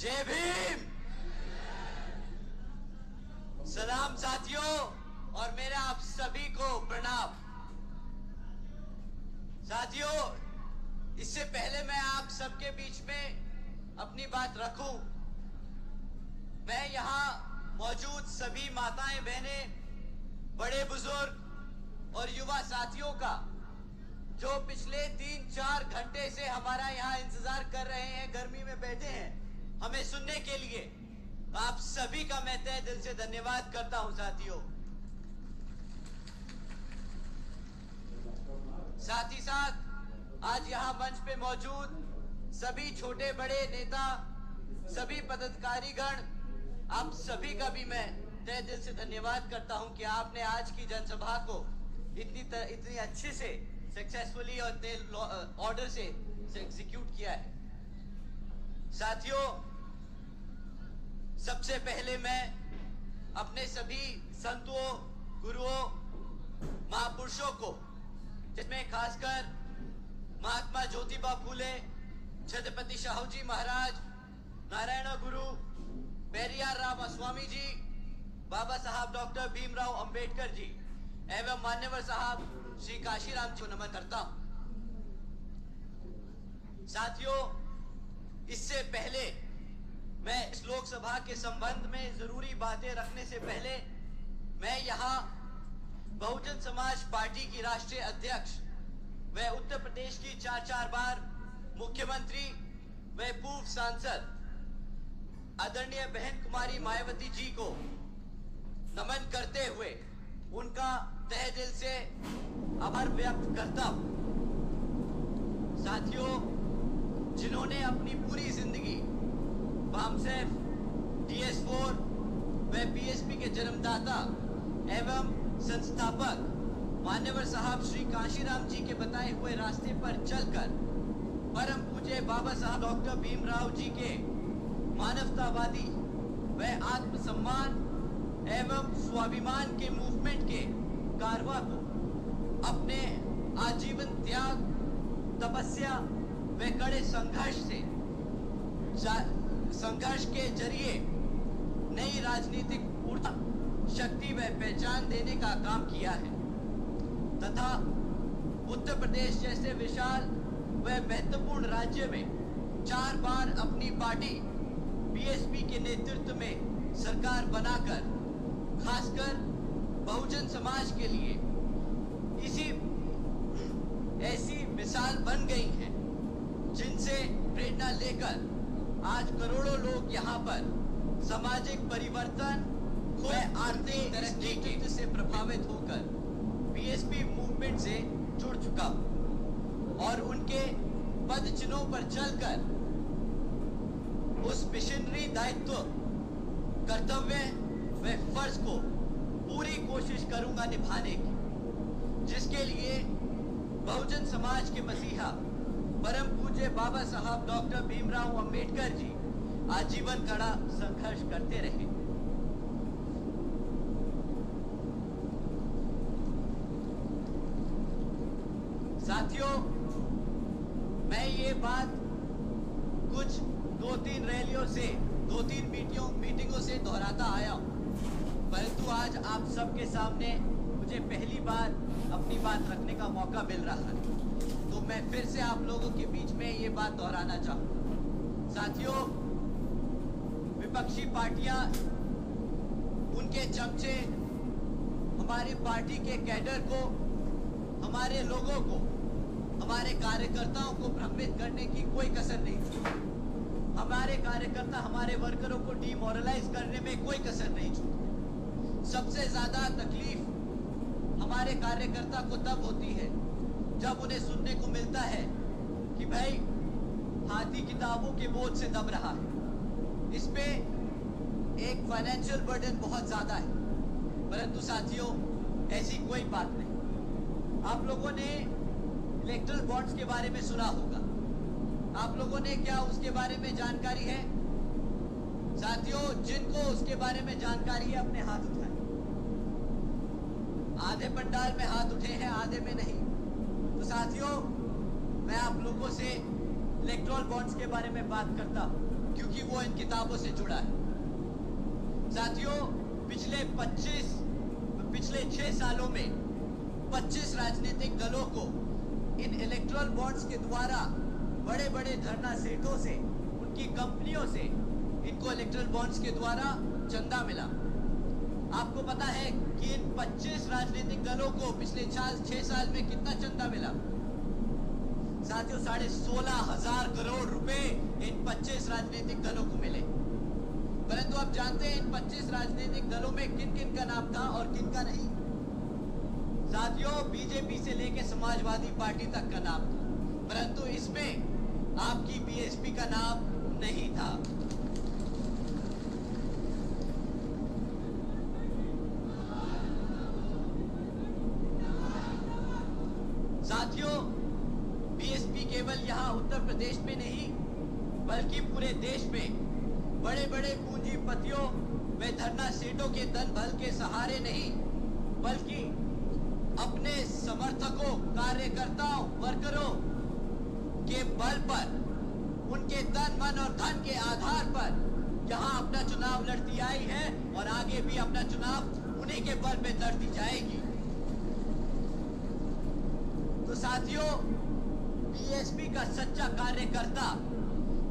जय भीम। सलाम साथियों और मेरा आप सभी को प्रणाम। साथियों, इससे पहले मैं आप सबके बीच में अपनी बात रखूं, मैं यहाँ मौजूद सभी माताएं, बहनें, बड़े बुजुर्ग और युवा साथियों का जो पिछले 3-4 घंटे से हमारा यहाँ इंतजार कर रहे हैं, गर्मी में बैठे हैं हमें सुनने के लिए, आप सभी का मैं तहे दिल से धन्यवाद करता हूं। साथियों, साथ ही साथ आज यहाँ मंच पे मौजूद सभी छोटे बड़े नेता, सभी पदाधिकारीगण, आप सभी का भी मैं तहे दिल से धन्यवाद करता हूं कि आपने आज की जनसभा को इतनी अच्छे से सक्सेसफुली और इतने ऑर्डर से एग्जीक्यूट किया है। साथियों, सबसे पहले मैं अपने सभी संतों, गुरुओं, महापुरुषों को, जिसमें खासकर महात्मा ज्योतिबा फूले, छत्रपति शाहू जी महाराज, नारायण गुरु, पेरियार राम स्वामी जी, बाबा साहब डॉक्टर भीमराव अंबेडकर जी एवं मान्यवर साहब श्री काशीराम जी को नमन करता हूं। साथियों, इससे पहले मैं इस लोकसभा के संबंध में जरूरी बातें रखने से पहले मैं यहाँ बहुजन समाज पार्टी की राष्ट्रीय अध्यक्ष व उत्तर प्रदेश की 4 बार मुख्यमंत्री व पूर्व सांसद आदरणीय बहन कुमारी मायावती जी को नमन करते हुए उनका तहे दिल से आभार व्यक्त करता हूं। साथियों, जिन्होंने अपनी पूरी जिंदगी बामसेफ, DS4 व PSP के जन्मदाता एवं संस्थापक मान्यवर साहब श्री काशीराम जी के बताए हुए रास्ते पर चलकर परम पूज्य बाबा साहब डॉक्टर भीमराव जी के मानवतावादी व आत्मसम्मान एवं स्वाभिमान के मूवमेंट के कारवा को अपने आजीवन त्याग, तपस्या व कड़े संघर्ष के जरिए नई राजनीतिक ऊर्जा, शक्ति व पहचान देने का काम किया है तथा उत्तर प्रदेश जैसे विशाल व महत्वपूर्ण राज्य में 4 बार अपनी पार्टी PSP के नेतृत्व में सरकार बनाकर खासकर बहुजन समाज के लिए ऐसी मिसाल बन गई है जिनसे प्रेरणा लेकर आज करोड़ों लोग यहाँ पर सामाजिक परिवर्तन व आर्थिक तरक्की से प्रभावित होकर PSP मूवमेंट से जुड़ चुका हूँ और उनके पद चिन्हों पर चलकर उस मिशनरी दायित्व, कर्तव्य व फर्ज को पूरी कोशिश करूंगा निभाने की, जिसके लिए बहुजन समाज के मसीहा परम पूज्य बाबा साहब डॉक्टर भीमराव अंबेडकर जी आजीवन कड़ा संघर्ष करते रहे। साथियों, मैं ये बात कुछ 2-3 रैलियों से, 2-3 मीटिंगों से दोहराता आया हूं, परंतु आज आप सबके सामने मुझे पहली बार अपनी बात रखने का मौका मिल रहा है, तो मैं फिर से आप लोगों के बीच में ये बात दोहराना चाहूंगा। साथियों, विपक्षी पार्टियां, उनके चमचे हमारी पार्टी के कैडर को, हमारे लोगों को, हमारे कार्यकर्ताओं को भ्रमित करने की कोई कसर नहीं छोड़ी। हमारे कार्यकर्ता, हमारे वर्करों को डिमोरलाइज करने में कोई कसर नहीं छोड़ी। सबसे ज्यादा तकलीफ हमारे कार्यकर्ता को तब होती है जब उन्हें सुनने को मिलता है कि भाई हाथी किताबों के बोझ से दब रहा है, इस पे एक फाइनेंशियल बर्डन बहुत ज्यादा है। परंतु साथियों, ऐसी कोई बात नहीं। आप लोगों ने इलेक्ट्रल बॉन्ड्स के बारे में सुना होगा, आप लोगों ने क्या उसके बारे में जानकारी है? साथियों, जिनको उसके बारे में जानकारी है अपने हाथ उठाएं। आधे पंडाल में हाथ उठे हैं, आधे में नहीं। तो साथियों, मैं आप लोगों से इलेक्ट्रल बॉन्ड्स के बारे में बात करता हूं। क्योंकि वो इन किताबों से जुड़ा है। साथियों, पिछले 6 सालों में 25 राजनीतिक दलों को इन इलेक्टोरल बॉन्ड्स के द्वारा बड़े बड़े धरना सेठों से, उनकी कंपनियों से इनको इलेक्टोरल बॉन्ड्स के द्वारा चंदा मिला। आपको पता है कि इन 25 राजनीतिक दलों को पिछले 6 साल में कितना चंदा मिला? साथियों, 16,500 करोड़ रुपए इन 25 राजनीतिक दलों को मिले। परंतु आप जानते हैं इन 25 राजनीतिक दलों में किन किन का नाम था और किन का नहीं? साथियों, बीजेपी से लेकर समाजवादी पार्टी तक का नाम था, परंतु इसमें आपकी बीएसपी का नाम नहीं था। साथियों, बीएसपी केवल यहां उत्तर प्रदेश में नहीं बल्कि पूरे देश में बड़े बड़े पूंजीपतियों व धरना सेठों के धन बल के सहारे नहीं बल्कि अपने समर्थकों, कार्यकर्ताओं, वर्करों के बल पर, उनके तन मन और धन के आधार पर यहां अपना चुनाव लड़ती आई है और आगे भी अपना चुनाव उन्हीं के बल पे लड़ती जाएगी। तो साथियों, बीएसपी का सच्चा कार्यकर्ता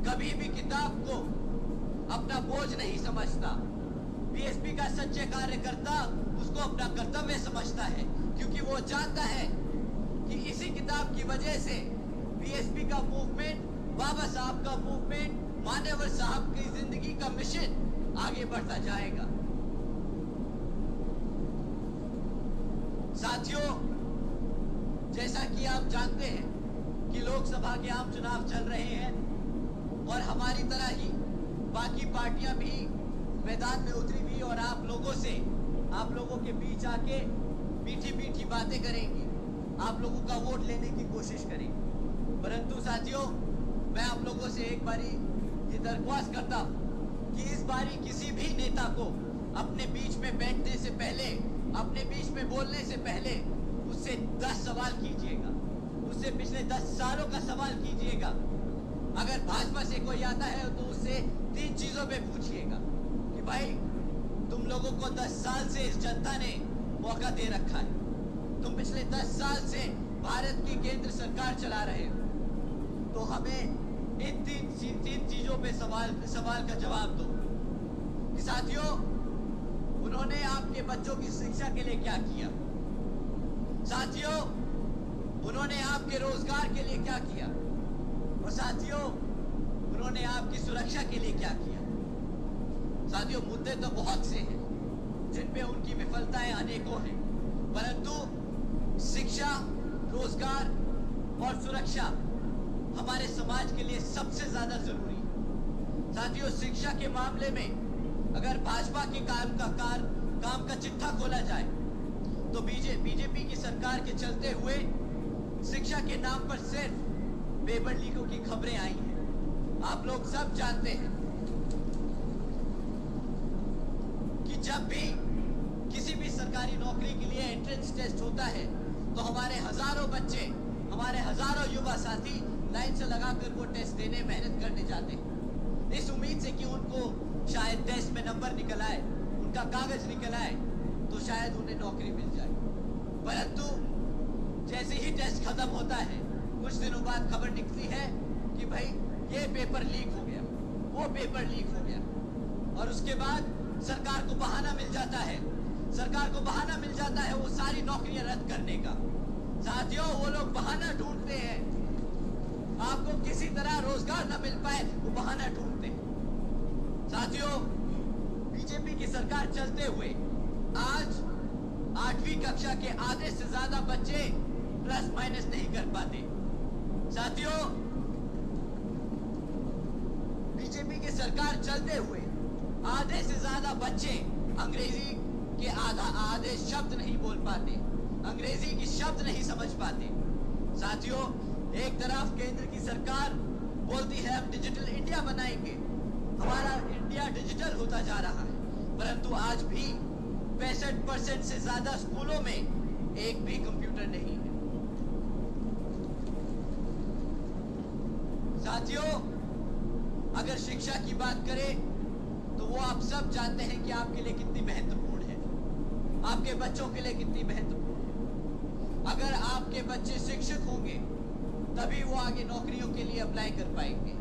कभी भी किताब को अपना बोझ नहीं समझता। बीएसपी का सच्चे कार्यकर्ता उसको अपना कर्तव्य समझता है, क्योंकि वो जानता है कि इसी किताब की वजह से बीएसपी का मूवमेंट, बाबा साहब का मूवमेंट, मान्यवर साहब की जिंदगी का मिशन आगे बढ़ता जाएगा। साथियों, जैसा कि आप जानते हैं कि लोकसभा के आम चुनाव चल रहे हैं और हमारी तरह ही बाकी पार्टियां भी मैदान में उतरी हुई और आप लोगों के बीच आके मीठी मीठी बातें करेंगी, आप लोगों का वोट लेने की कोशिश करेंगी। परंतु साथियों, मैं आप लोगों से एक बारी ये दरख्वास्त करता हूं कि इस बारी किसी भी नेता को अपने बीच में बैठने से पहले, अपने बीच में बोलने से पहले उससे 10 सवाल कीजिएगा, उससे पिछले 10 सालों का सवाल कीजिएगा। अगर भाजपा से कोई आता है तो उससे 3 चीजों पे पूछिएगा कि भाई, तुम लोगों को 10 साल से इस जनता ने मौका दे रखा है, तुम पिछले 10 साल से भारत की केंद्र सरकार चला रहे हो, तो हमें इन तीन चीजों पे सवाल का जवाब दो कि साथियों, उन्होंने आपके बच्चों की शिक्षा के लिए क्या किया? साथियों, उन्होंने आपके रोजगार के लिए क्या किया? और साथियों, उन्होंने आपकी सुरक्षा के लिए क्या किया? साथियों, मुद्दे तो बहुत से हैं जिन पे उनकी विफलताएं अनेकों हैं, परंतु शिक्षा, रोजगार और सुरक्षा हमारे समाज के लिए सबसे ज्यादा जरूरी है। साथियों, शिक्षा के मामले में अगर भाजपा के काम का चिट्ठा खोला जाए तो बीजेपी की सरकार के चलते हुए शिक्षा के नाम पर सिर्फ पेपर लीकों की खबरें आई हैं। आप लोग सब जानते हैं कि जब भी किसी भी सरकारी नौकरी के लिए एंट्रेंस टेस्ट होता है तो हमारे हजारों बच्चे, हमारे हजारों युवा साथी लाइन से लगाकर वो टेस्ट देने, मेहनत करने जाते हैं, इस उम्मीद से कि उनको शायद टेस्ट में नंबर निकल आए, उनका कागज निकल आए, तो शायद उन्हें नौकरी मिल जाए। परंतु जैसे ही टेस्ट खत्म होता है, कुछ दिनों बाद खबर निकलती है कि भाई ये पेपर लीक हो गया, वो पेपर लीक हो गया, और उसके बाद सरकार को बहाना मिल जाता है, वो सारी नौकरियां रद्द करने का। साथियों, वो लोग बहाना ढूंढते हैं, आपको किसी तरह रोजगार न मिल पाए वो बहाना ढूंढते हैं। साथियों, बीजेपी की सरकार चलते हुए आज 8वीं कक्षा के आधे से ज्यादा बच्चे प्लस माइनस नहीं कर पाते। साथियों, बीजेपी की सरकार चलते हुए आधे से ज्यादा बच्चे अंग्रेजी के आधे शब्द नहीं बोल पाते, अंग्रेजी की शब्द नहीं समझ पाते। साथियों, एक तरफ केंद्र की सरकार बोलती है हम डिजिटल इंडिया बनाएंगे, हमारा इंडिया डिजिटल होता जा रहा है, परंतु आज भी 65% से ज्यादा स्कूलों में एक भी कंप्यूटर नहीं है। साथियों, अगर शिक्षा की बात करें तो वो आप सब जानते हैं कि आपके लिए कितनी महत्वपूर्ण है, आपके बच्चों के लिए कितनी महत्वपूर्ण है। अगर आपके बच्चे शिक्षक होंगे तभी वो आगे नौकरियों के लिए अप्लाई कर पाएंगे,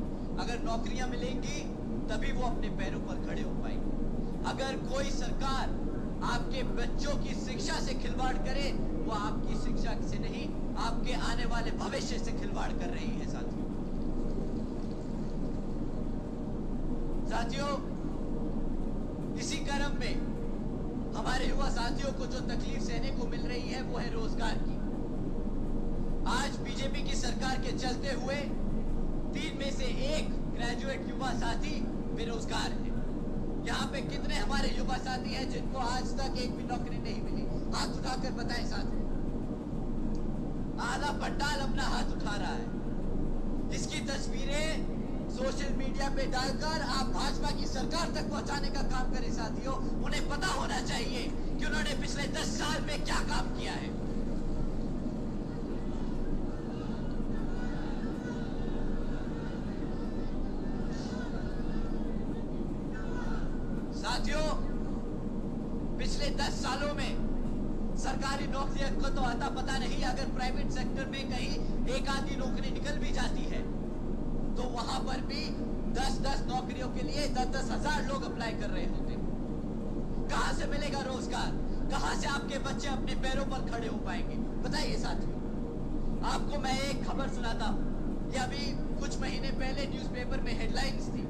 अगर नौकरियां मिलेंगी तभी वो अपने पैरों पर खड़े हो पाएंगे। अगर कोई सरकार आपके बच्चों की शिक्षा से खिलवाड़ करे, वो आपकी शिक्षा से नहीं, आपके आने वाले भविष्य से खिलवाड़ कर रही है। साथियों, इसी क्रम में हमारे युवा साथियों को जो तकलीफ सहने को मिल रही है वो है रोजगार की। आज बीजेपी की सरकार के चलते हुए 3 में से 1 ग्रेजुएट युवा साथी बेरोजगार है। यहाँ पे कितने हमारे युवा साथी हैं जिनको आज तक एक भी नौकरी नहीं मिली? हाथ उठाकर बताएं साथी। आधा पंडाल अपना हाथ उठा रहा है। इसकी तस्वीरें सोशल मीडिया पे डालकर आप भाजपा की सरकार तक पहुंचाने का काम करें साथियों। उन्हें पता होना चाहिए कि उन्होंने पिछले 10 साल में क्या काम किया है। साथियों, पिछले 10 सालों में सरकारी नौकरियों को तो आता पता नहीं, अगर प्राइवेट सेक्टर में कहीं एक आधी नौकरी निकल भी जाती है तो वहां पर भी 10-10 नौकरियों के लिए 10-10 हजार लोग अप्लाई कर रहे होते। कहां से मिलेगा रोजगार? कहां से आपके बच्चे अपने पैरों पर खड़े हो पाएंगे? बताइए साथियों। आपको मैं एक खबर सुनाता हूं। ये अभी कुछ महीने पहले न्यूज़पेपर में हेडलाइंस थी।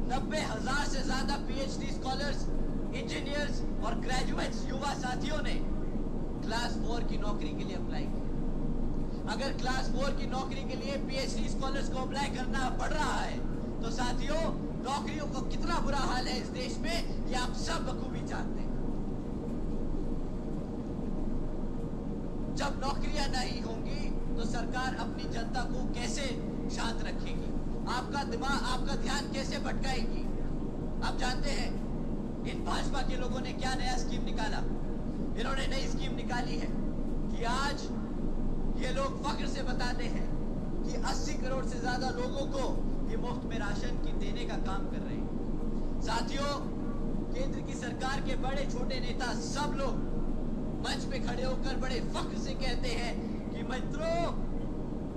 90,000 से ज्यादा पीएचडी स्कॉलर्स, इंजीनियर्स और ग्रेजुएट्स युवा साथियों ने क्लास 4 की नौकरी के लिए अप्लाई किया। अगर क्लास 4 की नौकरी के लिए पीएचडी स्कॉलर्स को अप्लाई करना पड़ रहा है तो साथियों, नौकरियों का कितना बुरा हाल है इस देश में, ये आप सब बखूबी जानते हैं। जब नौकरियां नहीं होंगी तो सरकार अपनी जनता को कैसे शांत रखेगी? आपका दिमाग, आपका ध्यान कैसे भटकाएगी? आप जानते हैं इन भाजपा के लोगों ने क्या नया स्कीम निकाला? इन्होंने नई स्कीम निकाली है कि आज ये लोग फख्र से बताते हैं कि 80 करोड़ से ज्यादा लोगों को ये मुफ्त में राशन की देने का काम कर रहे हैं। साथियों, केंद्र की सरकार के बड़े छोटे नेता सब लोग मंच पे खड़े होकर बड़े फख्र से कहते हैं कि मित्रों,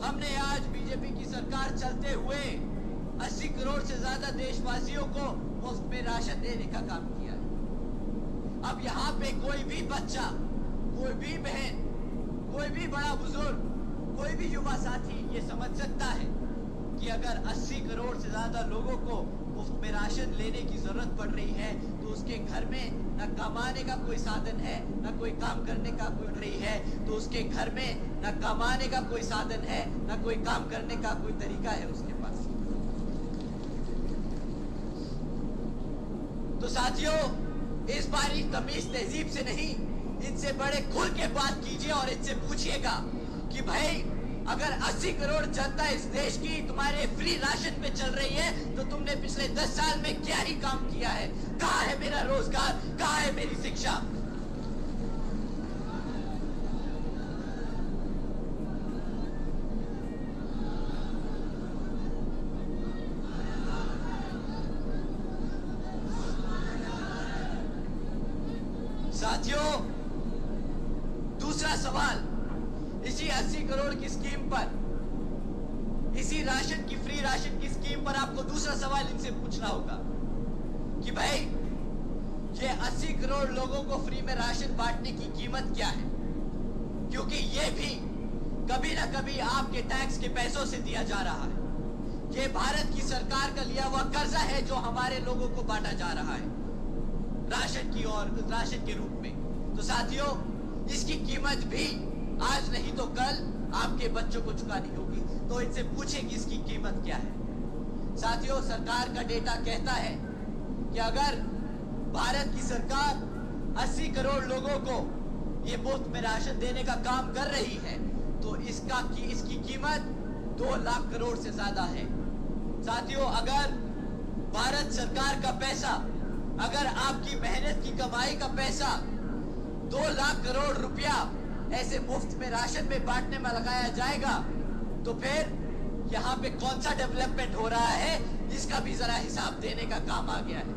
हमने आज बीजेपी की सरकार चलते हुए 80 करोड़ से ज्यादा देशवासियों को मुफ्त में राशन देने का काम किया है। अब यहाँ पे कोई भी बच्चा, कोई भी बहन, कोई भी बड़ा बुजुर्ग, कोई भी युवा साथी ये समझ सकता है कि अगर 80 करोड़ से ज्यादा लोगों को मुफ्त में राशन लेने की जरूरत पड़ रही है तो उसके घर में न कमाने का कोई साधन है, न कोई काम करने का कोई रही है, तो उसके घर में न कमाने का कोई साधन है, न कोई काम करने का कोई तरीका है उसके पास। तो साथियों, इस बारी तमीज तहजीब से नहीं, इनसे बड़े खुल के बात कीजिए और इनसे पूछिएगा कि भाई, अगर 80 करोड़ जनता इस देश की तुम्हारे फ्री राशन पे चल रही है तो तुमने पिछले 10 साल में क्या ही काम किया है? कहाँ है मेरा रोजगार? कहाँ है मेरी शिक्षा? साथियों, दूसरा सवाल, इसी 80 करोड़ की स्कीम पर, इसी राशन की, फ्री राशन की स्कीम पर आपको दूसरा सवाल इनसे पूछना होगा कि भाई, ये 80 करोड़ लोगों को फ्री में राशन बांटने की कीमत क्या है? क्योंकि ये भी कभी ना कभी आपके टैक्स के पैसों से दिया जा रहा है। ये भारत की सरकार का लिया हुआ कर्जा है जो हमारे लोगों को बांटा जा रहा है राशन की और राशन के रूप में। तो साथियों, इसकी कीमत भी आज नहीं तो कल आपके बच्चों को चुकानी होगी। तो इनसे पूछें कि इसकी कीमत क्या है। साथियों, सरकार का डेटा कहता है कि अगर भारत की सरकार 80 करोड़ लोगों को ये मुफ्त में राशन देने का काम कर रही है तो इसकी कीमत 2 लाख करोड़ से ज्यादा है। साथियों, अगर भारत सरकार का पैसा, अगर आपकी मेहनत की कमाई का पैसा 2 लाख करोड़ रुपया ऐसे मुफ्त में राशन में बांटने में लगाया जाएगा तो फिर यहाँ पे कौन सा डेवलपमेंट हो रहा है, इसका भी जरा हिसाब देने का काम आ गया है।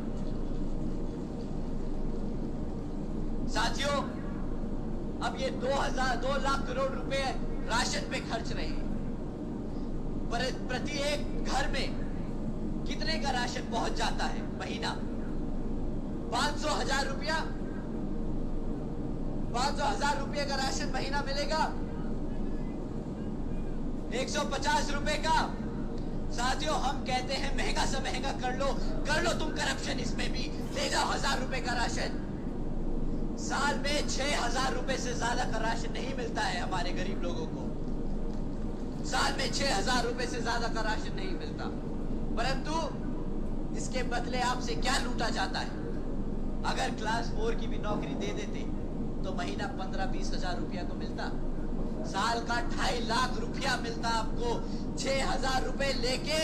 साथियों, अब ये 2 लाख करोड़ रुपए राशन पे खर्च रहे हैं। प्रति एक घर में कितने का राशन पहुंच जाता है महीना? 500,000 रुपया, 500,000 रुपये का राशन महीना मिलेगा, 150 रुपए का। साथियों, हम कहते हैं महंगा से महंगा कर लो तुम करप्शन, इसमें भी ले जाओ 1000 रुपए का राशन। साल में 6,000 रुपए से ज्यादा का राशन नहीं मिलता है हमारे गरीब लोगों को। साल में 6,000 रुपए से ज्यादा का राशन नहीं मिलता, परंतु इसके बदले आपसे क्या लूटा जाता है? अगर क्लास 4 की भी नौकरी दे देते तो महीना 15-20 हजार रुपया तो मिलता। साल का 2.5 लाख रुपया मिलता आपको। 6,000 रुपए लेके,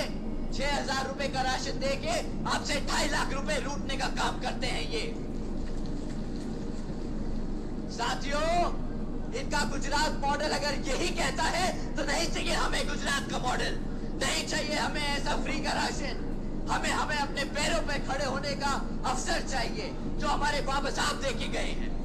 6,000 रुपए का राशन देके आपसे 2.5 लाख रुपए लूटने का काम करते हैं ये। साथियों, इनका गुजरात मॉडल अगर यही कहता है तो नहीं चाहिए हमें गुजरात का मॉडल, नहीं चाहिए हमें ऐसा फ्री का राशन। हमें अपने पैरों पे खड़े होने का अवसर चाहिए जो हमारे बाबा साहब दे के गए हैं।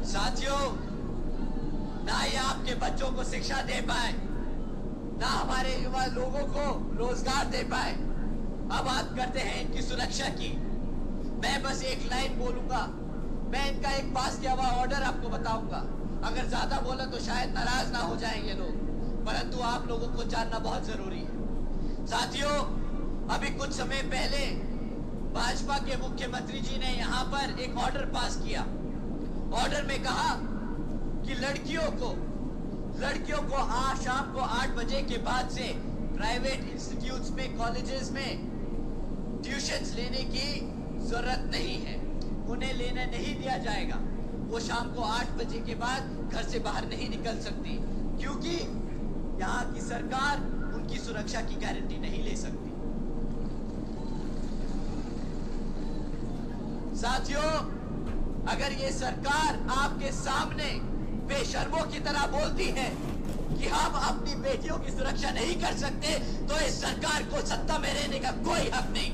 साथियों, ना ये आपके बच्चों को शिक्षा दे पाए, ना हमारे युवा लोगों को रोजगार दे पाए। अब बात करते हैं इनकी सुरक्षा की। मैं बस एक लाइन बोलूंगा, मैं इनका एक पास किया हुआ ऑर्डर आपको बताऊंगा। अगर ज्यादा बोला तो शायद नाराज ना हो जाएं ये लोग, परंतु आप लोगों को जानना बहुत जरूरी है। साथियों, अभी कुछ समय पहले भाजपा के मुख्यमंत्री जी ने यहाँ पर एक ऑर्डर पास किया। ऑर्डर में कहा कि लड़कियों को आज शाम को 8 बजे के बाद से प्राइवेट इंस्टीट्यूट्स में, कॉलेजेस में ट्यूशंस लेने की जरूरत नहीं है, उन्हें लेने नहीं दिया जाएगा। वो शाम को 8 बजे के बाद घर से बाहर नहीं निकल सकती, क्योंकि यहाँ की सरकार उनकी सुरक्षा की गारंटी नहीं ले सकती। साथियों, अगर ये सरकार आपके सामने बेशर्मों की तरह बोलती है कि हम अपनी बेटियों की सुरक्षा नहीं कर सकते, तो इस सरकार को सत्ता में रहने का कोई हक नहीं।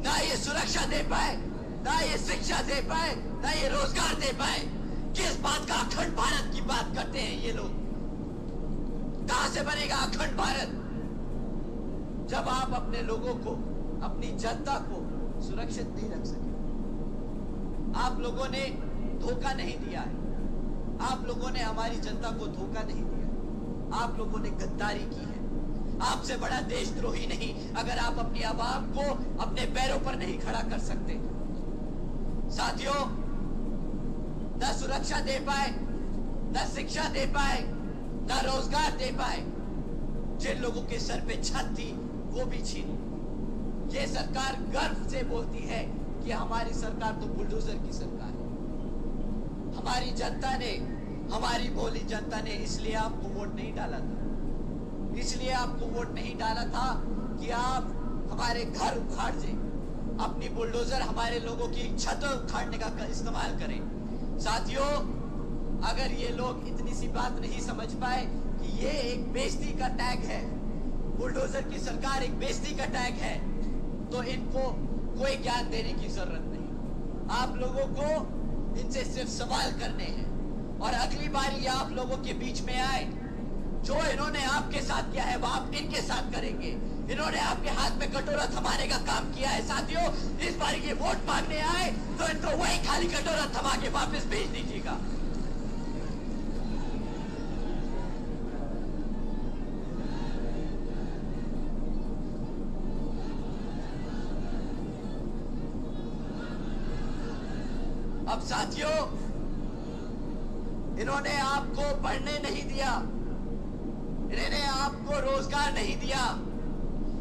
ना ये सुरक्षा दे पाए, ना ये शिक्षा दे पाए, ना ये रोजगार दे पाए। किस बात का अखंड भारत की बात करते हैं ये लोग? कहां से बनेगा अखंड भारत जब आप अपने लोगों को, अपनी जनता को सुरक्षित नहीं रख सके? आप लोगों ने धोखा नहीं दिया है, आप लोगों ने हमारी जनता को धोखा नहीं दिया, आप लोगों ने गद्दारी की है। आपसे बड़ा देशद्रोही नहीं अगर आप अपनी आवाम को अपने पैरों पर नहीं खड़ा कर सकते। साथियों, न सुरक्षा दे पाए, न शिक्षा दे पाए, न रोजगार दे पाए। जिन लोगों के सर पे छत थी वो भी छीनी। ये सरकार गर्व से बोलती है कि हमारी सरकार तो बुलडोजर की सरकार है। हमारी जनता ने, हमारी भोली जनता ने इसलिए आपको वोट नहीं डाला था, इसलिए आपको वोट नहीं डाला था कि आप हमारे घर उखाड़ दें, अपनी बुलडोजर हमारे लोगों की छत उखाड़ने का इस्तेमाल करें। साथियों, अगर ये लोग इतनी सी बात नहीं समझ पाए कि ये एक बेइज्जती का टैग है, बुलडोजर की सरकार एक बेइज्जती का टैग है, तो इनको कोई ज्ञान देने की जरूरत नहीं। आप लोगों को इनसे सिर्फ सवाल करने हैं, और अगली बार ये आप लोगों के बीच में आए, जो इन्होंने आपके साथ किया है वो आप इनके साथ करेंगे। इन्होंने आपके हाथ में कटोरा थमाने का काम किया है। साथियों, इस बार ये वोट मांगने आए तो इनको वही खाली कटोरा थमा के वापस भेज दीजिएगा। अब साथियों, इन्होंने आपको पढ़ने नहीं दिया, इन्होंने आपको रोजगार नहीं दिया।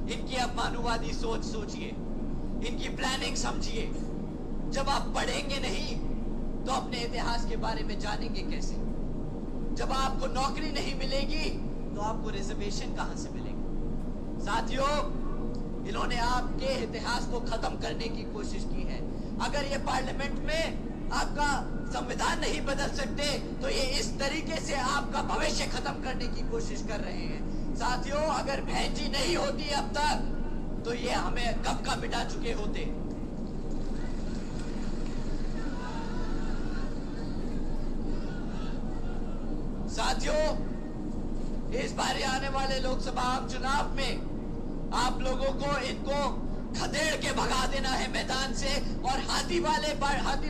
इनकी अपमानवादी सोच सोचिए, इनकी प्लानिंग समझिए। जब आप पढ़ेंगे नहीं तो अपने इतिहास के बारे में जानेंगे कैसे? जब आपको नौकरी नहीं मिलेगी तो आपको रिजर्वेशन कहां से मिलेगी? साथियों, इन्होंने आपके इतिहास को खत्म करने की कोशिश की है। अगर ये पार्लियामेंट में आपका संविधान नहीं बदल सकते तो ये इस तरीके से आपका भविष्य खत्म करने की कोशिश कर रहे हैं। साथियों, अगर बहन जी नहीं होती अब तक तो ये हमें कब का मिटा चुके होते। साथियों, इस बार आने वाले लोकसभा चुनाव में आप लोगों को इनको खदेड़ के भगा देना है मैदान से और हाथी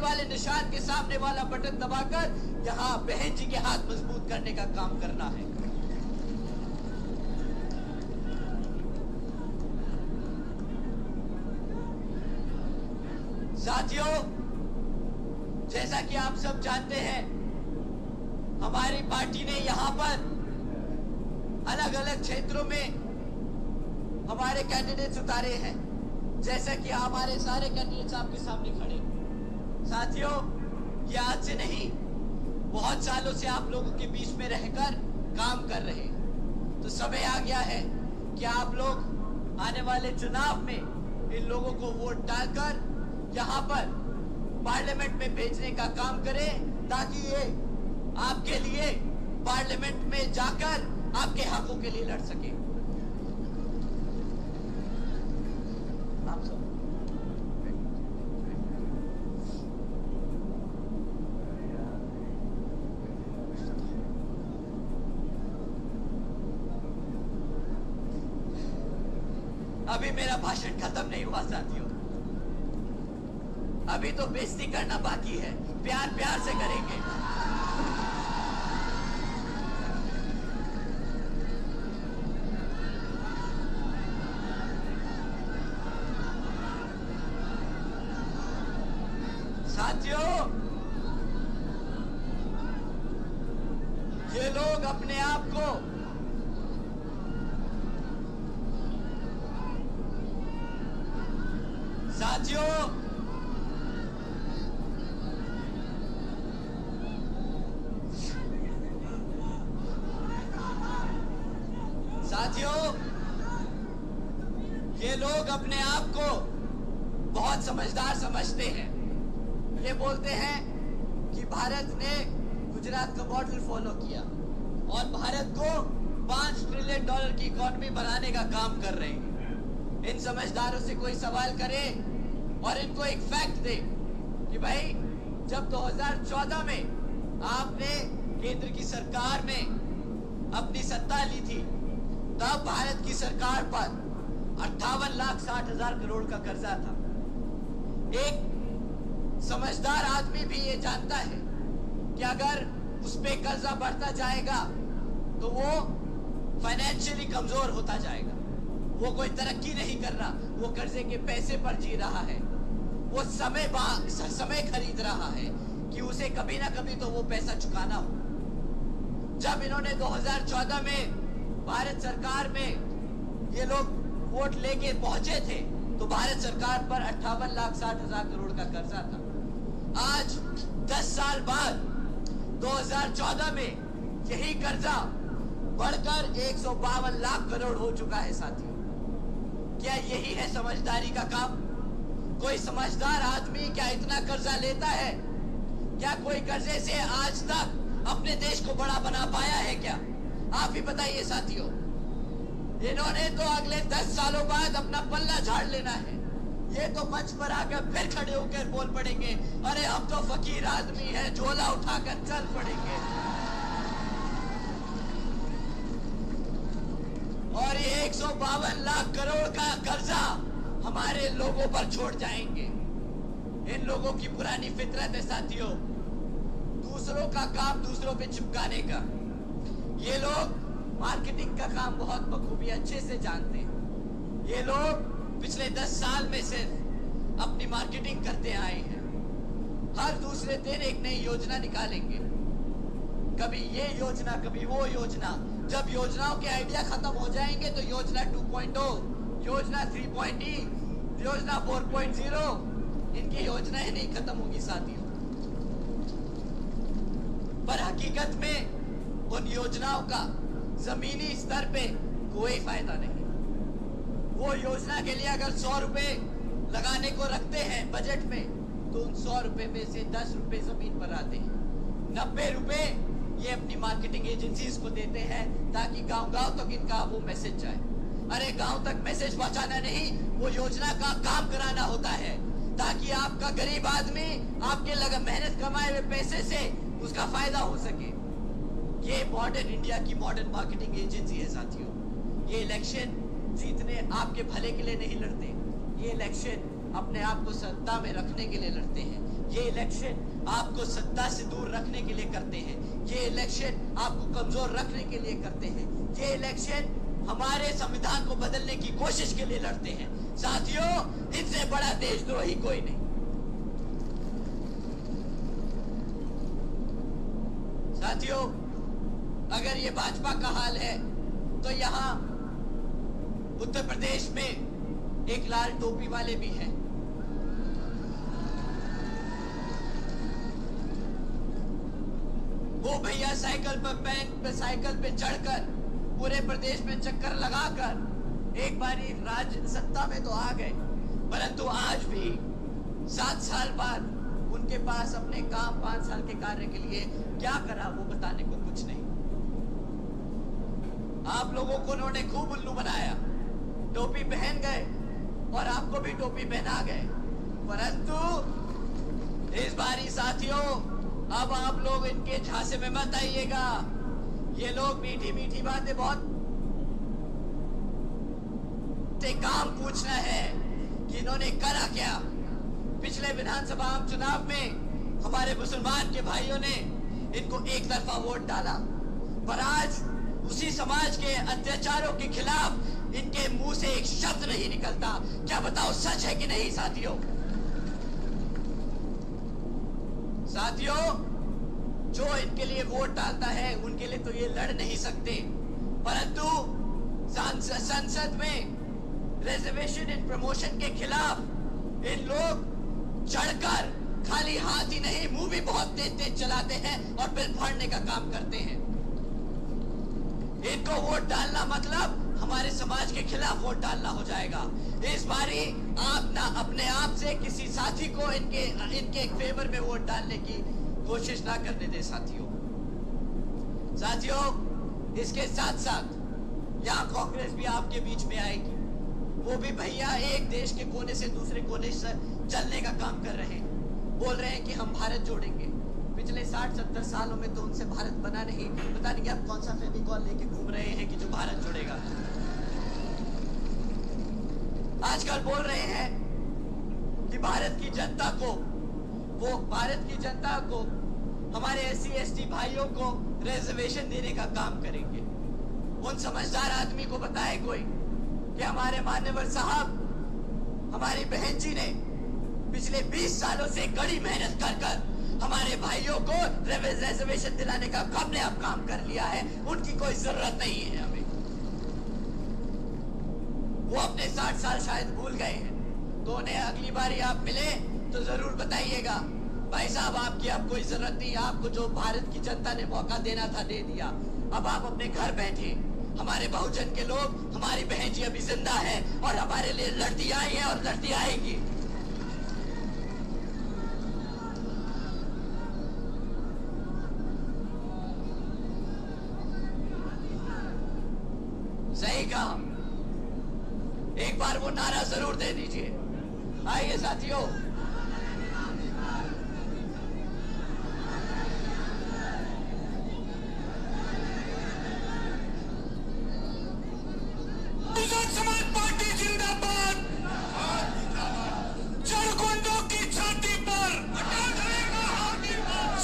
वाले निशान के सामने वाला बटन दबाकर यहां बहन जी के हाथ मजबूत करने का काम करना है। साथियों, जैसा कि आप सब जानते हैं, हमारी पार्टी ने यहां पर अलग अलग क्षेत्रों में हमारे कैंडिडेट्स उतारे हैं, जैसा कि हमारे सारे कैंडिडेट्स आपके सामने खड़े। साथियों, ये आज से नहीं, बहुत सालों से आप लोगों के बीच में रहकर काम कर रहे हैं। तो समय आ गया है कि आप लोग आने वाले चुनाव में इन लोगों को वोट डालकर यहाँ पर पार्लियामेंट में भेजने का काम करें, ताकि ये आपके लिए पार्लियामेंट में जाकर आपके हकों के लिए लड़ सके। आप सब अभी मेरा भाषण खत्म नहीं हुआ साथियों, अभी तो बेइज्जती करना बाकी है, प्यार प्यार से करेंगे। साथियों, ये लोग अपने आप को साथियों ये लोग अपने आप को बहुत समझदार समझते हैं। ये बोलते हैं कि भारत ने गुजरात का मॉडल फॉलो किया और भारत को $5 ट्रिलियन की इकोनॉमी बनाने का काम कर रहे हैं। इन समझदारों से कोई सवाल करे और इनको एक फैक्ट दे कि भाई, जब 2014 में आपने केंद्र की सरकार में अपनी सत्ता ली थी, तब भारत की सरकार पर 58,60,000 करोड़ का कर्जा था। एक समझदार आदमी भी ये जानता है कि अगर उस पे कर्जा बढ़ता जाएगा तो वो फाइनेंशियली कमजोर होता जाएगा। वो कोई तरक्की नहीं कर रहा, वो कर्जे के पैसे पर जी रहा है, वो समय खरीद रहा है कि उसे कभी ना कभी तो वो पैसा चुकाना हो। जब इन्होंने 2014 में भारत सरकार में ये लोग वोट लेके पहुंचे थे तो भारत सरकार पर 58,60,000 करोड़ का कर्जा था। आज 10 साल बाद 2014 में यही कर्जा बढ़कर 152 लाख करोड़ हो चुका है। साथियों, क्या यही है समझदारी का काम? कोई समझदार आदमी क्या इतना कर्जा लेता है? क्या कोई कर्जे से आज तक अपने देश को बड़ा बना पाया है क्या? आप ही बताइए साथियों। इन्होंने तो अगले 10 सालों बाद अपना पल्ला झाड़ लेना है। ये तो मंच पर आकर फिर खड़े होकर बोल पड़ेंगे, अरे हम तो फकीर आदमी हैं, झोला उठाकर चल पड़ेंगे। और ये 152 लाख करोड़ का कर्जा हमारे लोगों पर छोड़ जाएंगे। इन लोगों की पुरानी फितरत है साथियों, दूसरों का काम दूसरों पे चिपकाने का। ये लोग मार्केटिंग का काम बहुत बखूबी अच्छे से जानते हैं। ये लोग पिछले 10 साल में सिर्फ अपनी मार्केटिंग करते आए हैं। हर दूसरे दिन एक नई योजना निकालेंगे, कभी ये योजना कभी वो योजना। जब योजनाओं के आइडिया खत्म हो जाएंगे तो योजना 2.0, योजना 3.0, योजना 4.0, इनकी योजनाएं नहीं खत्म होगी साथियों। पर हकीकत में उन योजनाओं का जमीनी स्तर पे कोई फायदा नहीं। वो योजना के लिए अगर 100 रुपए लगाने को रखते हैं बजट में, तो उन 100 रुपए में से 10 रुपए जमीन पर आते हैं। 90 रुपए ये अपनी मार्केटिंग एजेंसीज को देते हैं ताकि गांव-गांव तक इनका वो मैसेज जाए। अरे गांव तक मैसेज पहुंचाना नहीं, वो योजना का काम कराना होता है ताकि आपका गरीब आदमी आपके लगा मेहनत कमाए हुए पैसे से उसका फायदा हो सके। ये मॉडर्न इंडिया की मॉडर्न मार्केटिंग एजेंसी है साथियों। ये इलेक्शन जीतने आपके भले के लिए नहीं लड़ते, ये इलेक्शन अपने आप को सत्ता में रखने के लिए लड़ते हैं। ये इलेक्शन आपको सत्ता से दूर रखने के लिए करते हैं। ये इलेक्शन आपको कमजोर रखने के लिए करते हैं। ये इलेक्शन हमारे संविधान को बदलने की कोशिश के लिए लड़ते हैं। साथियों, इनसे बड़ा देशद्रोही कोई नहीं। साथियों, अगर ये भाजपा का हाल है तो यहाँ उत्तर प्रदेश में एक लाल टोपी वाले भी हैं। वो भैया साइकिल पे चढ़कर पूरे प्रदेश में चक्कर लगाकर एक बारी राज्य सत्ता में तो आ गए, परंतु आज भी 7 साल बाद उनके पास अपने काम 5 साल के कार्य के लिए क्या करा वो बताने को कुछ नहीं। आप लोगों को उन्होंने खूब उल्लू बनाया, टोपी पहन गए और आपको भी टोपी पहना गए, परंतु इस बारी साथियों अब आप लोग इनके झांसे में मत आइएगा। ये लोग मीठी मीठी बातें बहुत से काम पूछना है कि इन्होंने करा क्या। पिछले विधानसभा आम चुनाव में हमारे मुसलमान के भाइयों ने इनको एक तरफा वोट डाला, पर आज उसी समाज के अत्याचारों के खिलाफ इनके मुंह से एक शब्द नहीं निकलता। क्या बताओ, सच है कि नहीं साथियों? साथियों, जो इनके लिए वोट डालता है उनके लिए तो ये लड़ नहीं सकते, परंतु संसद में रिजर्वेशन इन प्रमोशन के खिलाफ इन लोग चढ़कर खाली हाथ ही नहीं मुंह भी बहुत तेज तेज चलाते हैं और फिर फाड़ने का काम करते हैं। इनको वोट डालना मतलब हमारे समाज के खिलाफ वोट डालना हो जाएगा। इस बारी आप ना अपने आप से किसी साथी को इनके फेवर में वोट डालने की कोशिश ना करने दे साथियों। साथियों, इसके साथ साथ यहाँ कांग्रेस भी आपके बीच में आएगी। वो भी भैया एक देश के कोने से दूसरे कोने से चलने का काम कर रहे हैं। बोल रहे हैं कि हम भारत जोड़ेंगे। पिछले 60-70 सालों में तो उनसे भारत बना नहीं। पता नहीं कि आप कौन सा फेविकॉल लेके घूम रहे हैं कि जो भारत जोड़ेगा। आजकल बोल रहे हैं कि भारत की जनता को हमारे SC ST भाइयों को रिजर्वेशन देने का काम करेंगे। उन समझदार आदमी को बताए कोई कि हमारे मान्यवर साहब, हमारी बहन जी ने पिछले 20 सालों से कड़ी मेहनत कर हमारे भाइयों को रिजर्वेशन दिलाने का हमने अब काम कर लिया है। उनकी कोई जरूरत नहीं है हमें। वो अपने 60 साल शायद भूल गए हैं, तो उन्हें अगली बारी आप मिले तो जरूर बताइएगा, भाई साहब आपकी अब कोई जरूरत नहीं, आपको जो भारत की जनता ने मौका देना था दे दिया। अब आप अपने घर बैठे। हमारे बहुजन के लोग, हमारी बहन जी अभी जिंदा है और हमारे लिए लड़ती आई है और लड़ती आएगी। सही कहा, एक बार वो नारा जरूर दे दीजिए। आइए साथियों, समाज पार्टी जिंदाबाद। जड़गुंडों की छाती पर,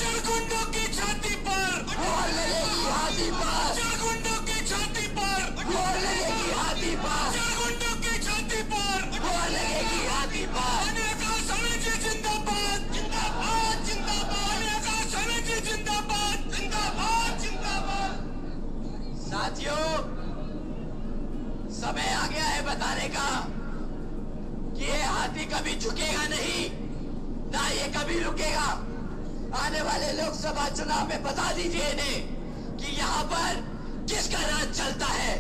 जड़गुंडों की छाती पर और लगेगी हाथी पर, जड़गुंडों की छाती पर और लगेगी हाथी पर, जड़गुंडों की छाती पर और लगेगी हाथी पर। अनेका समिति जिंदाबाद, जिंदाबाद, जिंदाबाद। अनेका समिति जिंदाबाद, जिंदाबाद, जिंदाबाद। साथियों, समय आ गया है बताने का कि ये हाथी कभी झुकेगा नहीं, ना ये कभी रुकेगा। आने वाले लोकसभा चुनाव में बता दीजिए इन्हें कि यहाँ पर किसका राज चलता है।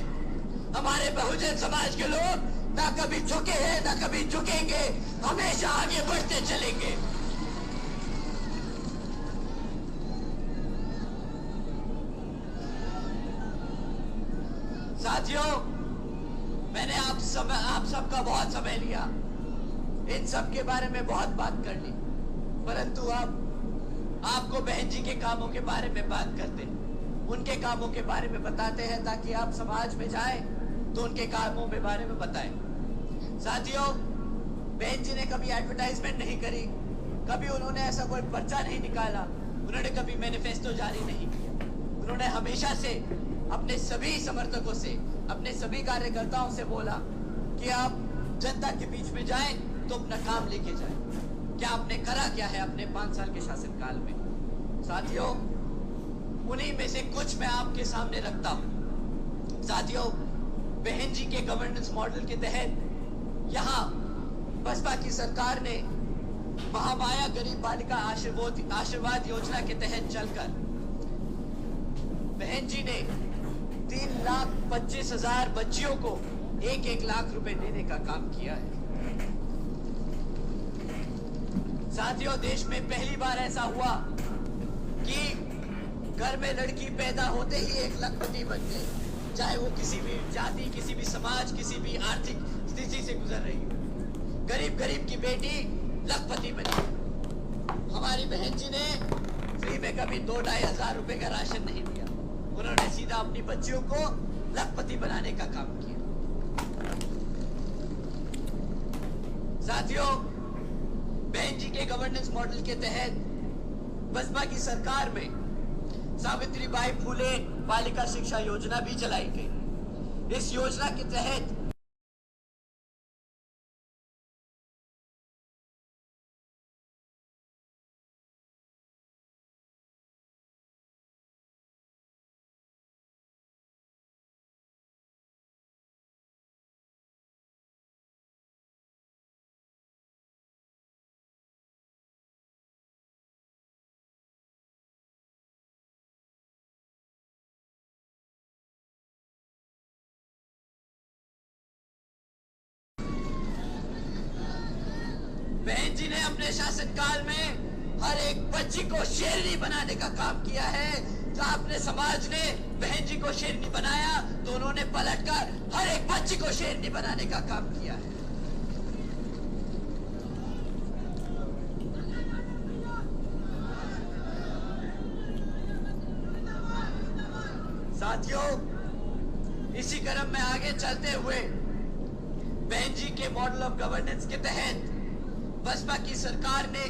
हमारे बहुजन समाज के लोग ना कभी झुके हैं ना कभी झुकेंगे, हमेशा आगे बढ़ते चलेंगे। साथियों, मैंने आप सबका बहुत समय लिया, इन सब के बारे में बहुत बात कर ली, परंतु अब आपको बहन जी के कामों के बारे में बात करते हैं, उनके कामों के बारे में बताते हैं, ताकि आप समाज में जाएं तो उनके कामों के बारे में बताएं। साथियों, बहन जी ने कभी एडवर्टाइजमेंट नहीं करी, कभी उन्होंने ऐसा कोई पर्चा नहीं निकाला, उन्होंने कभी मैनिफेस्टो जारी नहीं किया। उन्होंने हमेशा से अपने सभी समर्थकों से, अपने सभी कार्यकर्ताओं से बोला कि आप जनता के बीच में जाएं तो अपना काम लेके जाएं। क्या आपने करा क्या है अपने 5 साल के शासनकाल में? साथियों, उन्हीं में से कुछ मैं आपके सामने रखता हूं। साथियों, बहन जी के गवर्नेंस मॉडल के तहत यहाँ बसपा की सरकार ने महामाया गरीब बालिका आशीर्वाद योजना के तहत चलकर बहन जी ने 3,25,000 बच्चियों को 1-1 लाख रुपए देने का काम किया है। साथियों, देश में पहली बार ऐसा हुआ कि घर में लड़की पैदा होते ही 1 लखपति बन गए, चाहे वो किसी भी जाति, किसी भी समाज, किसी भी आर्थिक स्थिति से गुजर रही हो। गरीब की बेटी लखपति बनी। हमारी बहन जी ने फ्री में कभी 2-2.5 हजार रुपए का राशन नहीं दिया, उन्होंने सीधा अपनी बच्चियों को लखपति बनाने का काम किया। साथियों, बहन जी के गवर्नेंस मॉडल के तहत बसपा की सरकार में सावित्रीबाई फुले बालिका शिक्षा योजना भी चलाई गई। इस योजना के तहत बहन जी ने अपने शासनकाल में हर एक बच्ची को शेरनी बनाने का काम किया है। तो अपने समाज ने बहन जी को शेरनी बनाया तो उन्होंने पलटकर हर एक बच्ची को शेरनी बनाने का काम किया है। साथियों, इसी क्रम में आगे चलते हुए बहन जी के मॉडल ऑफ गवर्नेंस के तहत बसपा की सरकार ने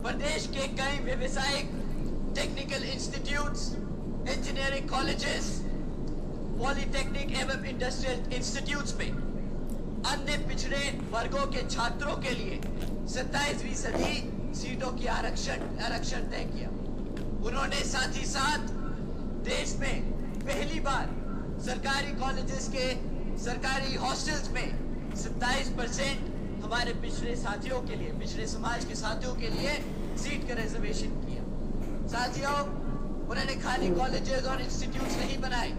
प्रदेश के कई व्यवसायिक technical institutes, engineering colleges, polytechnic एवं इंडस्ट्रियल इंस्टीट्यूट्स में अन्य पिछड़े वर्गों के छात्रों के लिए 27% सीटों की आरक्षण तय किया। उन्होंने साथ ही साथ देश में पहली बार सरकारी कॉलेजेस के सरकारी हॉस्टल्स में 27% हमारे पिछड़े साथियों के लिए, पिछड़े समाज के साथियों के लिए सीट का रिजर्वेशन किया। साथियों, उन्होंने खाली कॉलेजेस और इंस्टीट्यूट्स नहीं बनाए,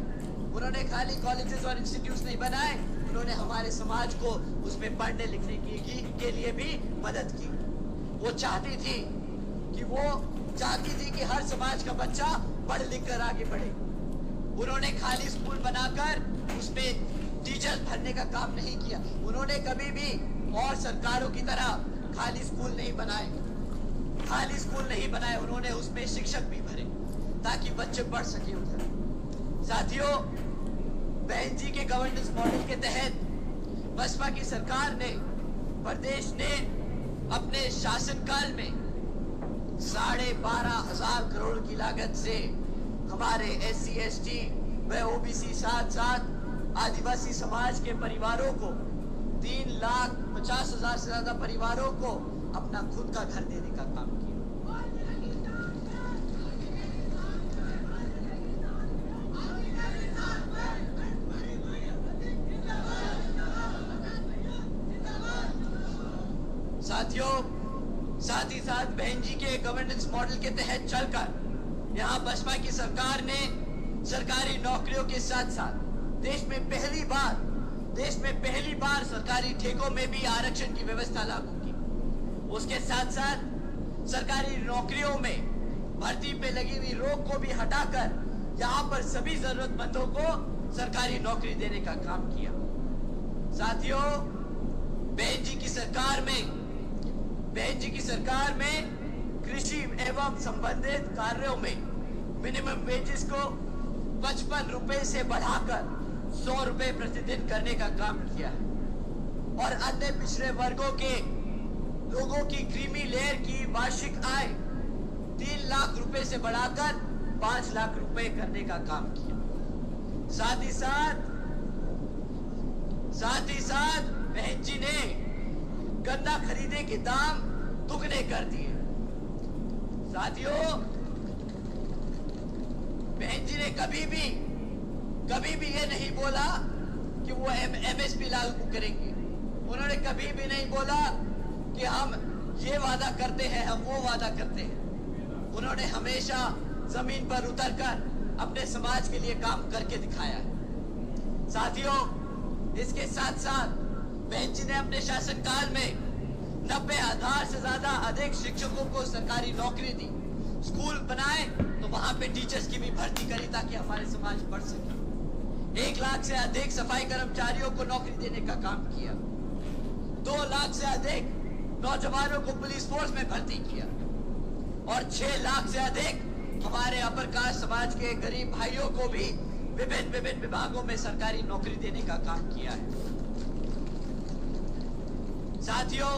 उन्होंने हमारे समाज को उसमें पढ़ने लिखने के लिए भी मदद की। वो चाहती थी कि हर समाज का बच्चा पढ़ लिख कर आगे बढ़े। उन्होंने खाली स्कूल बनाकर उसमें टीचर्स भरने का काम नहीं किया। उन्होंने कभी भी और सरकारों की तरह खाली स्कूल नहीं बनाए, उन्होंने उसमें शिक्षक भी भरे ताकि बच्चे पढ़ सके उधर। साथियों, बहन जी के गवर्नेंस मॉडल के तहत बसपा की सरकार ने, प्रदेश ने अपने शासनकाल में 12,500 करोड़ की लागत से हमारे SC, ST व OBC साथ आदिवासी समाज के परिवारों को 3,50,000 से ज्यादा परिवारों को अपना खुद का घर देने का काम किया। साथियों, साथ ही साथ बहन जी के गवर्नेंस मॉडल के तहत चलकर यहाँ बसपा की सरकार ने सरकारी नौकरियों के साथ साथ देश में पहली बार सरकारी ठेकों में भी आरक्षण की व्यवस्था लागू की। उसके साथ साथ सरकारी नौकरियों में भर्ती पे लगी हुई रोक को भी हटाकर यहाँ पर सभी जरूरतमंदों को सरकारी नौकरी देने का काम किया। साथियों, बहन जी की सरकार में कृषि एवं संबंधित कार्यों में मिनिमम वेजेस को 55 रुपए से बढ़ाकर 100 रुपए प्रतिदिन करने का काम किया है और अन्य पिछड़े वर्गों के लोगों की क्रीमी लेयर की वार्षिक आय 3 लाख रुपए से बढ़ाकर 5 लाख रुपए करने का काम किया। साथ ही साथ बहन जी ने गन्ना खरीदने के दाम दुगने कर दिए। साथियों, बहन जी ने कभी भी ये नहीं बोला कि वो एमएसपी लागू करेंगे। उन्होंने कभी भी नहीं बोला कि हम ये वादा करते हैं, हम वो वादा करते हैं। उन्होंने हमेशा जमीन पर उतरकर अपने समाज के लिए काम करके दिखाया है। साथियों, इसके साथ साथ बहन जी ने अपने शासनकाल में 90,000 से ज्यादा अधिक शिक्षकों को सरकारी नौकरी दी। स्कूल बनाए तो वहां पे टीचर्स की भी भर्ती करी ताकि हमारे समाज बढ़ सके। 1 लाख से अधिक सफाई कर्मचारियों को नौकरी देने का काम किया। 2 लाख से अधिक नौजवानों को पुलिस फोर्स में भर्ती किया और 6 लाख से अधिक हमारे अपर कास्ट समाज के गरीब भाइयों को भी विभिन्न विभागों में सरकारी नौकरी देने का काम किया है। साथियों,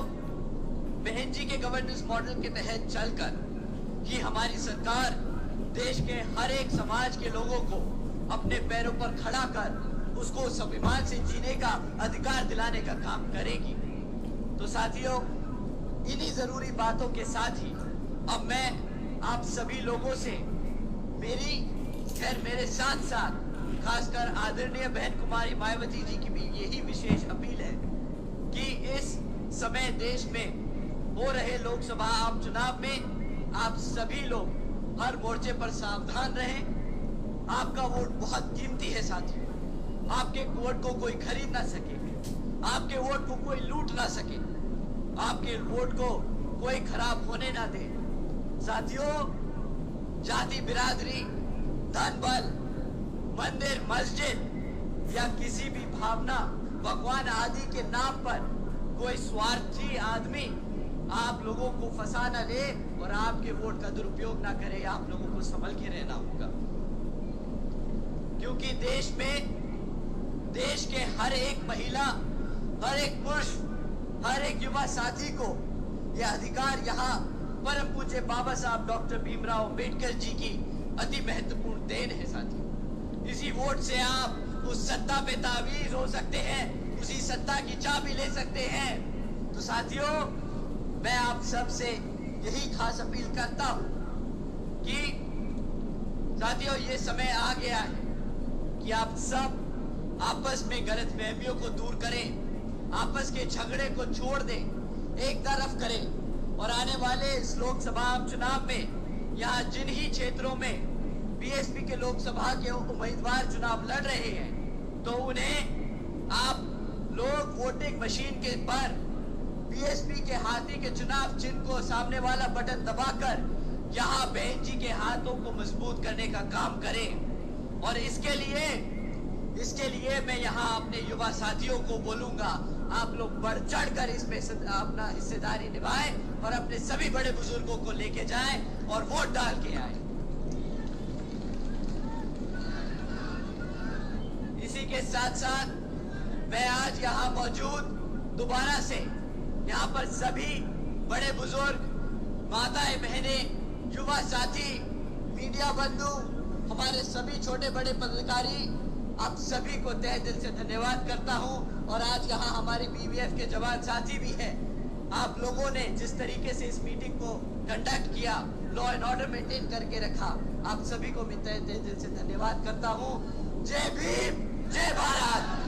बहन जी के गवर्नेंस मॉडल के तहत चलकर कि हमारी सरकार देश के हर एक समाज के लोगों को अपने पैरों पर खड़ा कर उसको स्वाभिमान से जीने का अधिकार दिलाने का काम करेगी। तो साथियों, इन्हीं जरूरी बातों के साथ ही अब मैं आप सभी लोगों से मेरे साथ साथ खासकर आदरणीय बहन कुमारी मायावती जी की भी यही विशेष अपील है कि इस समय देश में हो रहे लोकसभा आम चुनाव में आप सभी लोग हर मोर्चे पर सावधान रहें। आपका वोट बहुत कीमती है साथियों। आपके वोट को कोई खरीद ना सके, आपके वोट को कोई लूट ना सके, आपके वोट को कोई खराब होने ना दे। साथियों, जाति बिरादरी, धन बल, मंदिर मस्जिद या किसी भी भावना भगवान आदि के नाम पर कोई स्वार्थी आदमी आप लोगों को फंसा न ले और आपके वोट का दुरुपयोग ना करे। आप लोगों को संभल के रहना होगा, क्योंकि देश के हर एक महिला, हर एक पुरुष, हर एक युवा साथी को यह अधिकार यहाँ परम पूज्य बाबा साहब डॉक्टर भीमराव अंबेडकर जी की अति महत्वपूर्ण देन है। साथियों, इसी वोट से आप उस सत्ता पे तावीज हो सकते हैं, उसी सत्ता की चाबी ले सकते हैं। तो साथियों, मैं आप सब से यही खास अपील करता हूं कि साथियों, ये समय आ गया है कि आप सब आपस में गलतफहमियों को दूर करें, आपस के झगड़े को छोड़ दें, एक तरफ करें और आने वाले इस लोकसभा चुनाव में यहाँ जिन ही क्षेत्रों में बीएसपी के लोकसभा के उम्मीदवार चुनाव लड़ रहे हैं, तो उन्हें आप लोग वोटिंग मशीन के पर बीएसपी के हाथी के चुनाव चिन्ह को सामने वाला बटन दबाकर यहाँ बहन जी के हाथों को मजबूत करने का काम करें। और इसके लिए मैं यहाँ अपने युवा साथियों को बोलूंगा, आप लोग बढ़ चढ़ कर इसमें अपना हिस्सेदारी निभाएं और अपने सभी बड़े बुजुर्गों को लेके जाएं और वोट डाल के आए। इसी के साथ साथ मैं आज यहाँ मौजूद दोबारा से यहाँ पर सभी बड़े बुजुर्ग, माताएं, बहनें, युवा साथी, मीडिया बंधु, हमारे सभी छोटे बड़े पदाधिकारी, आप सभी को तहे दिल से धन्यवाद करता हूं। और आज यहाँ हमारे बीवीएफ के जवान साथी भी हैं। आप लोगों ने जिस तरीके से इस मीटिंग को कंडक्ट किया, लॉ एंड ऑर्डर मेंटेन करके रखा, आप सभी को मैं तहे दिल से धन्यवाद करता हूं। जय भीम, जय भारत।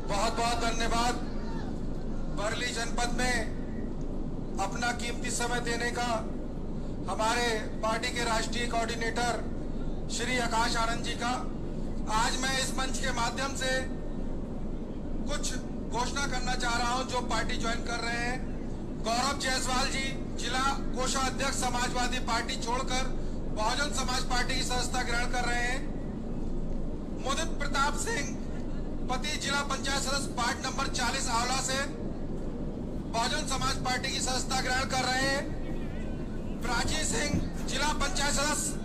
बहुत बहुत धन्यवाद। वर्ली जनपद में अपना कीमती समय देने का हमारे पार्टी के राष्ट्रीय कोऑर्डिनेटर श्री आकाश आनंद जी का। आज मैं इस मंच के माध्यम से कुछ घोषणा करना चाह रहा हूं जो पार्टी ज्वाइन कर रहे हैं। गौरव जायसवाल जी जिला कोषाध्यक्ष समाजवादी पार्टी छोड़कर बहुजन समाज पार्टी की सदस्यता ग्रहण कर रहे हैं। मुदित प्रताप सिंह पति जिला पंचायत सदस्य वार्ड नंबर 40 आंवला से बहुजन समाज पार्टी की सदस्यता ग्रहण कर रहे हैं। प्राची सिंह जिला पंचायत सदस्य